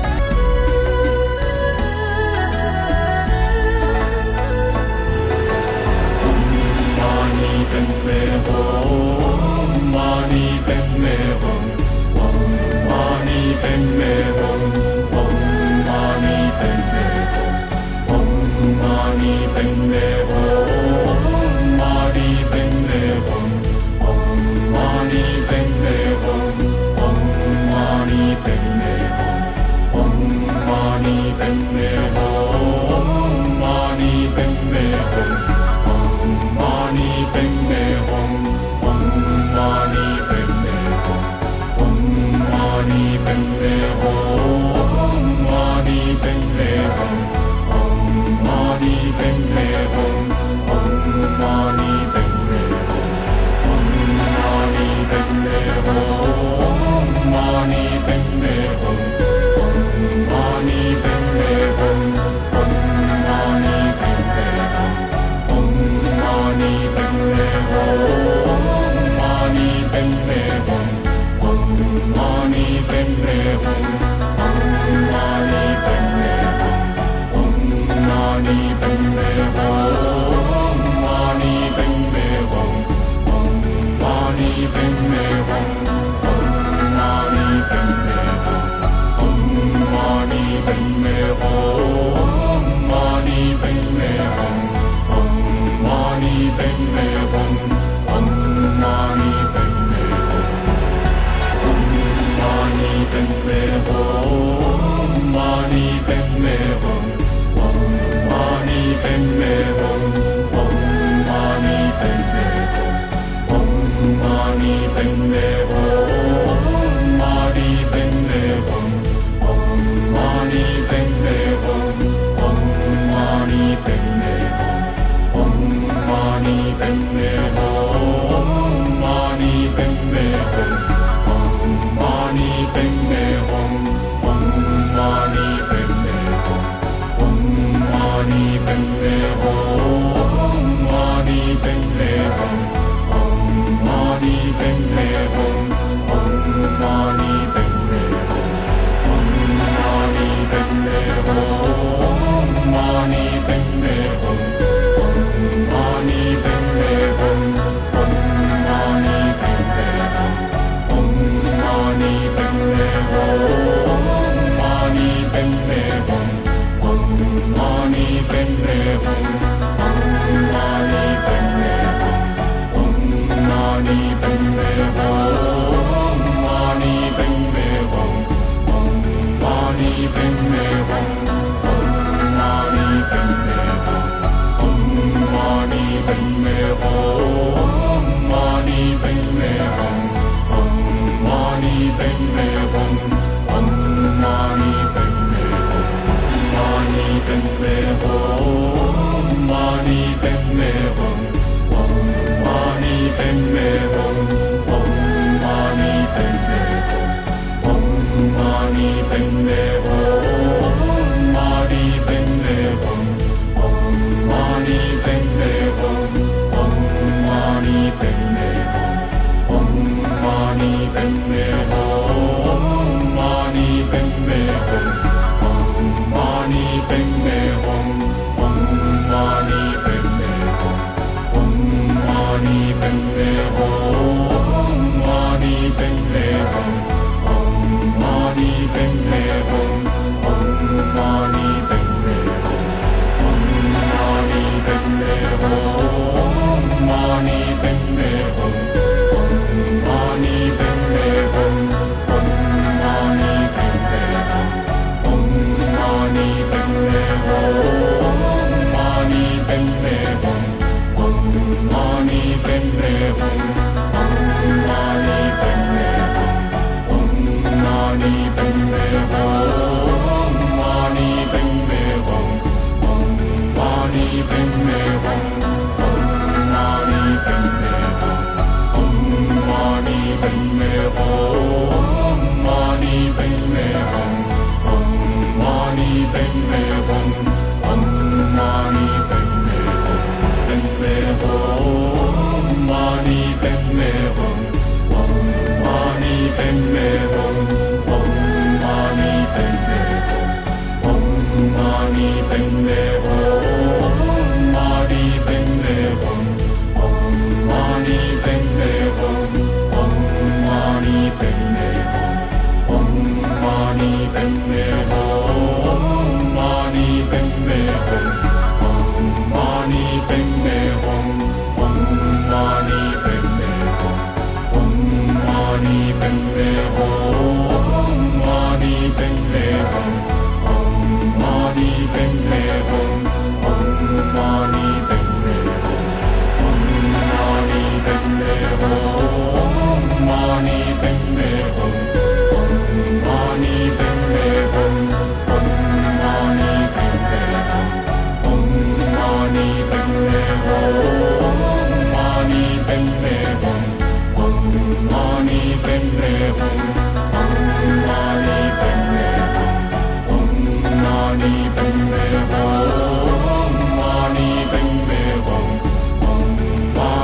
Mani Padme Hum, Om Mani Padme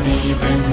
Om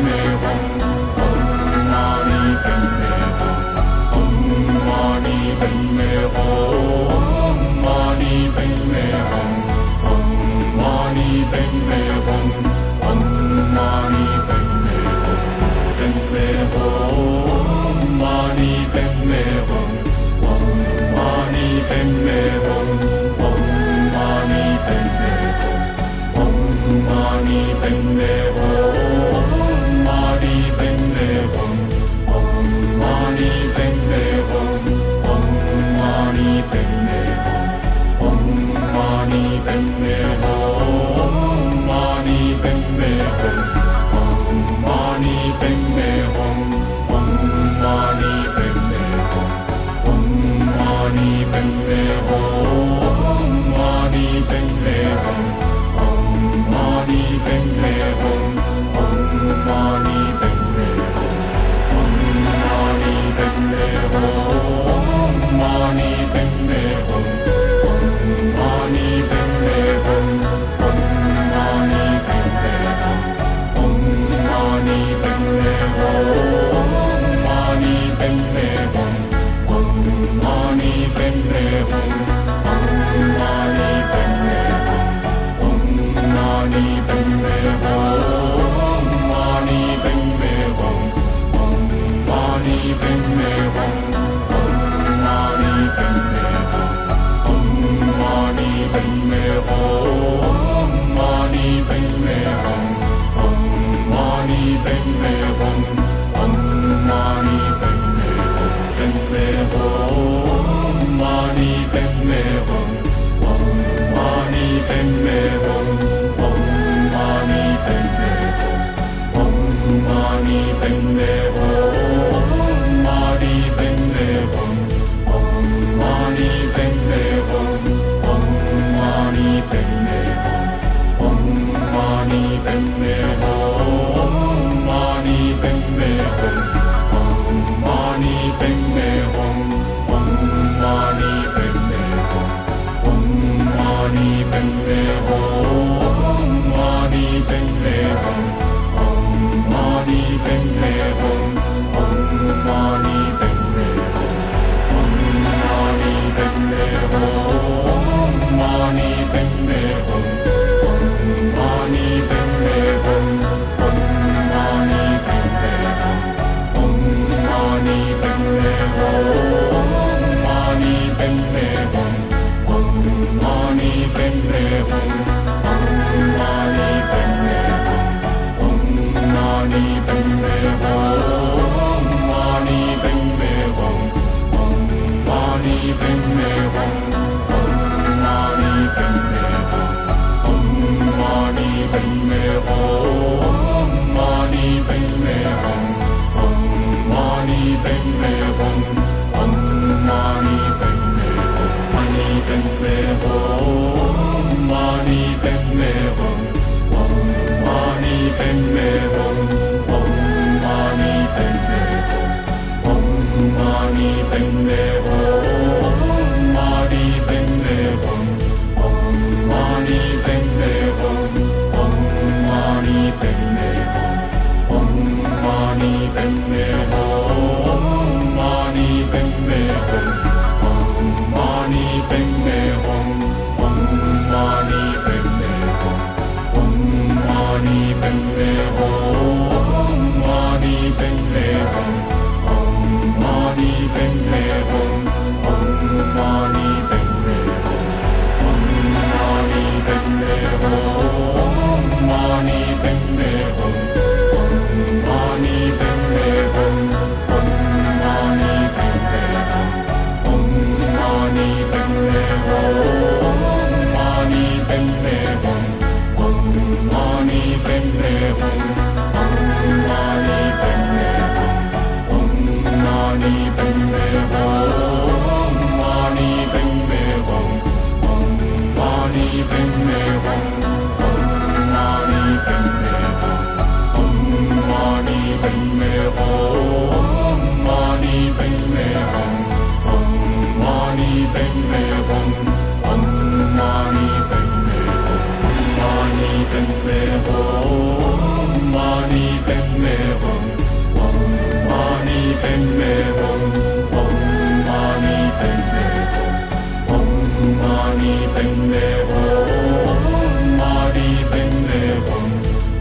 Mani mani padme hum, om mani padme hum, om mani padme hum, om mani padme hum, mani padme hum,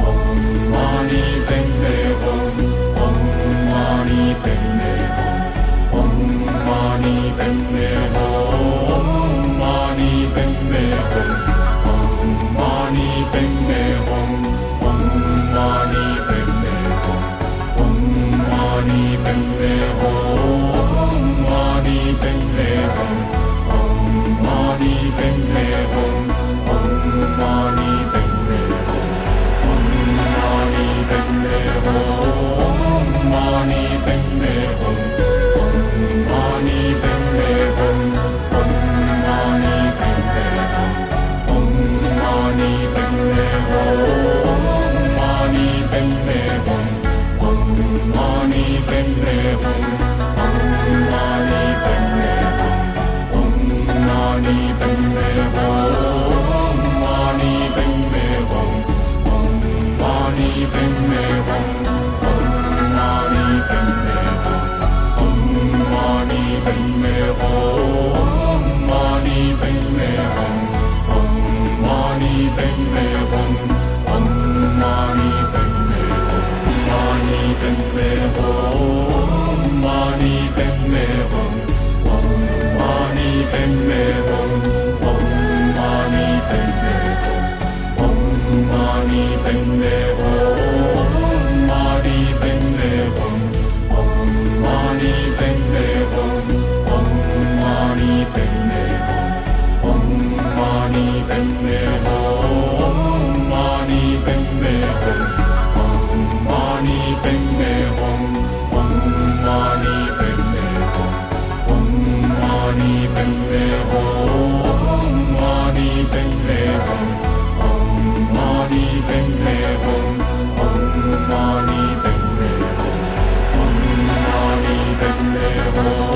om mani padme hum, om mani padme hum, om mani padme hum, mani padme hum, om mani padme hum, om mani padme hum, om mani padme hum, mani padme hum, om mani padme hum, om mani padme hum, om mani padme hum, mani padme hum, om mani padme hum, om mani padme hum, om mani padme hum, mani padme hum, om mani padme hum, om mani padme hum, om mani padme hum, mani padme hum, om mani padme hum, om mani padme hum, om mani padme hum, mani padme hum, om mani padme hum, om mani padme hum, mani padme hum, mani padme hum, om mani padme hum, om mani padme hum, om mani padme hum, mani padme hum, om mani padme hum, om mani padme hum, om mani padme hum, mani padme hum, om mani padme hum, om mani padme hum, om mani padme hum, mani padme hum, om mani padme hum, om mani padme hum, om mani padme hum, mani padme hum, om mani padme hum, om mani padme hum,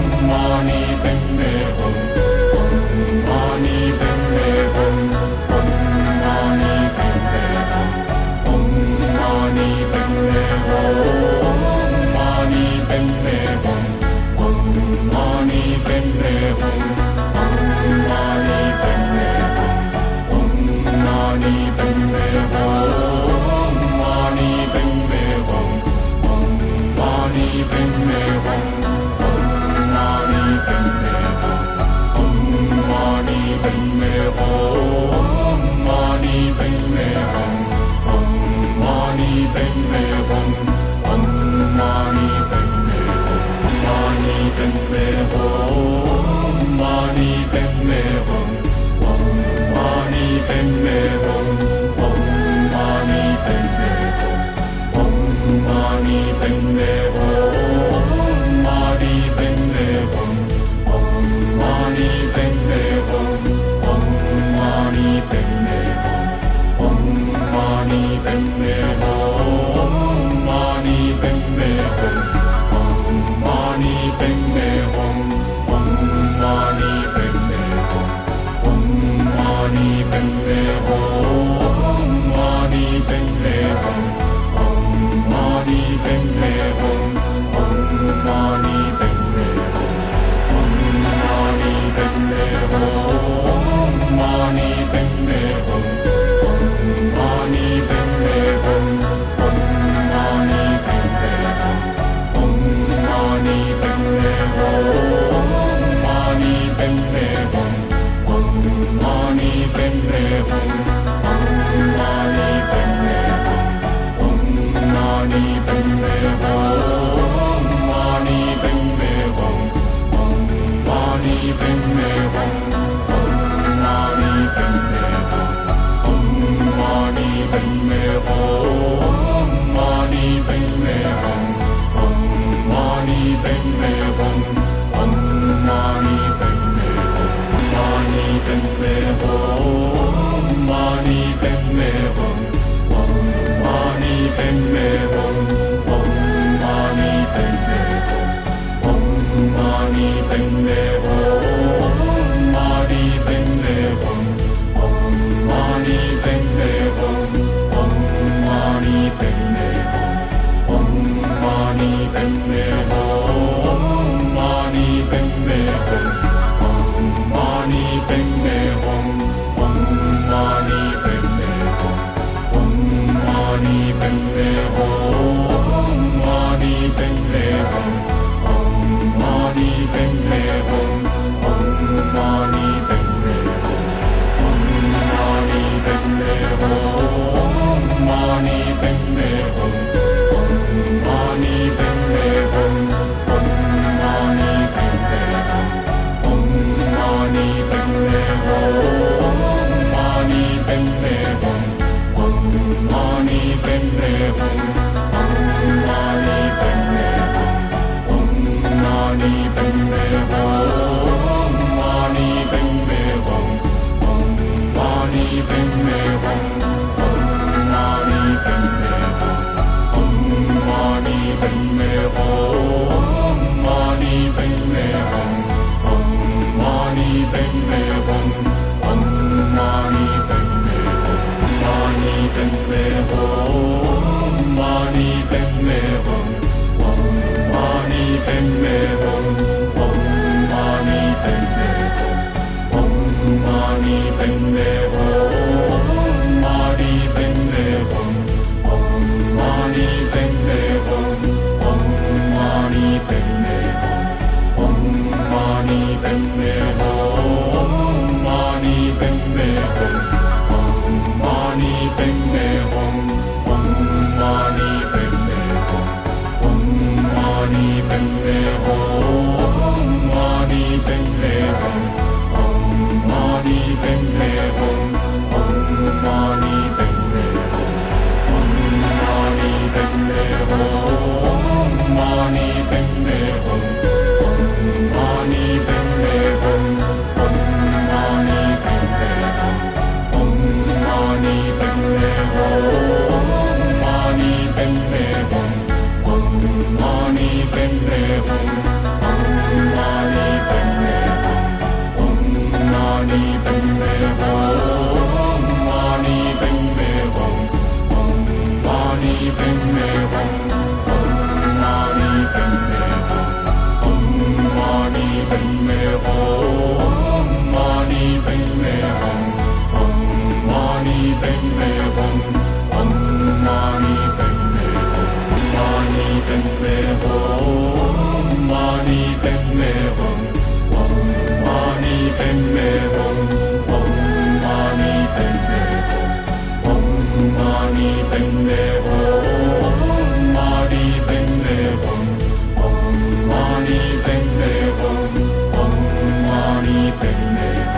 om mani padme hum, mani padme hum, om mani padme hum, om mani padme hum, om mani padme hum, mani padme hum, om mani padme hum, om mani padme hum, om mani padme hum, mani padme hum, om mani padme hum, om mani padme hum, mani padme hum, mani padme hum, om mani padme hum, om mani padme hum, om mani padme hum, mani padme hum, om mani padme hum, om mani padme hum, om mani padme hum, Mani Padme Hum, Om Mani Padme Hum, Om Mani Padme Hum, Om Mani Padme Hum, Mani Padme Hum, Om Mani Padme Hum, Om Mani Padme Hum, Om Mani Padme Hum, Mani Padme Hum, Om Mani Padme Hum, Om Mani Padme Hum, Om Mani Padme Hum, Mani Padme Hum, Om Mani Padme Hum, Om Mani Padme Hum, Om Mani Padme Hum, Mani Padme Hum, Om Mani Padme Hum, Om Mani Padme Hum, Om Mani Padme Hum, Mani Padme Hum, Om Mani Padme Hum, Om Mani Padme Hum, Om Mani Padme Hum, Mani Padme Hum, Om Mani Padme Hum, Om Mani Padme Hum, Om Mani Padme Hum, Mani Padme Hum, Om Mani Padme Hum, Om Mani Padme Hum, Mani Padme Hum, Mani Padme Hum, Om Mani Padme Hum, Om Mani Padme Hum, Om Mani Padme Hum, Mani Padme Hum, Om Mani Padme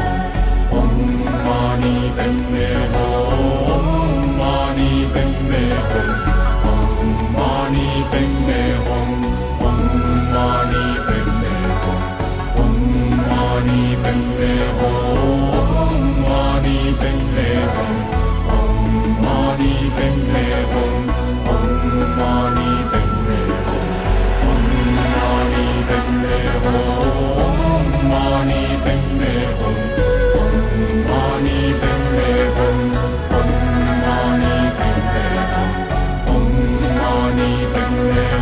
Hum, Om Mani Padme Hum, Om Mani Padme Hum, Mani Padme Hum, Om Mani Padme Hum, Om Mani Padme Hum, Om Mani Padme Hum, Mani Padme Hum, Om Mani Padme Hum, Om Mani Padme Hum, Om Mani Padme Hum, Mani Padme Hum, Om Mani Padme Hum, Om Mani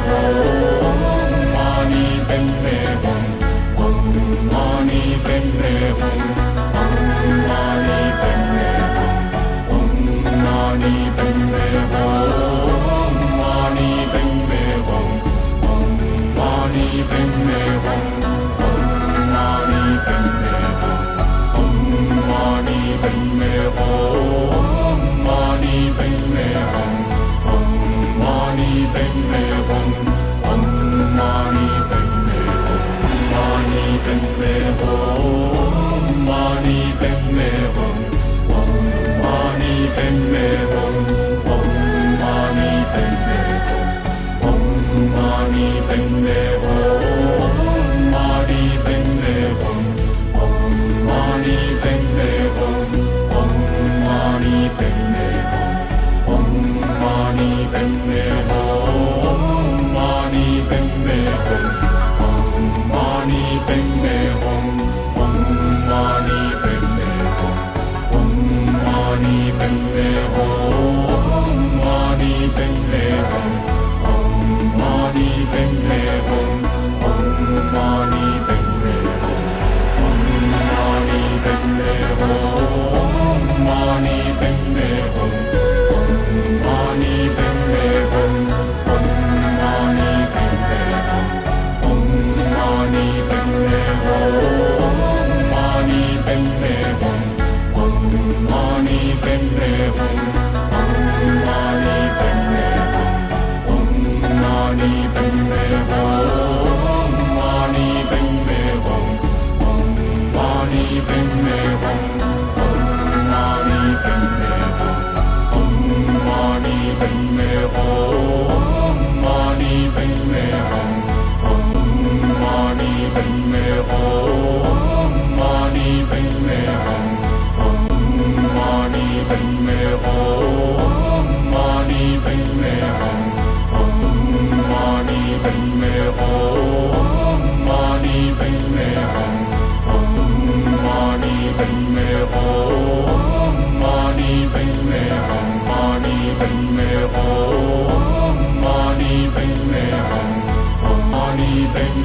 Padme Hum, Om Mani Padme Hum, Mani Padme Hum, Om Mani Padme Hum, Om Mani Padme Hum, Om Mani Padme Hum, Mani Padme Hum, Om Mani Padme Hum, Om Mani Padme Hum, Om Mani Padme Hum, Mani Padme Hum, Om Mani Padme Hum, Om Mani Padme Hum, Mani Padme Hum, Mani Padme Hum, Om Mani Padme Hum, Om Mani Padme Hum, Om Mani Padme Hum, Mani Padme Hum, Om Mani Padme Hum, Om Mani Padme Hum, Om Mani Padme Hum, Mani Padme Hum, Om Mani Padme Hum, Om Mani Padme Hum, Om Mani Padme Hum, Mani Padme Hum, Om Mani Padme Hum, Om Mani Padme Hum, Om Mani Padme Hum, Mani Padme Hum, Om Mani Padme Hum, Om Mani Padme Hum, Om Mani Padme Hum, Mani Padme Hum, Om Mani Padme Hum, Om Mani Padme Hum, Om Mani Padme Hum, Mani Padme Hum, Om Mani Padme Hum, Om Mani Padme Hum, Om Mani Padme Hum, Mani Padme Hum, Om Mani Padme Hum, Mani Padme Hum, Om Mani Padme Hum, Mani Padme Hum, Om Mani Padme Hum, Mani Padme Hum, Om Mani Padme Hum, Mani Padme Hum, Mani Padme Hum, เป็นเม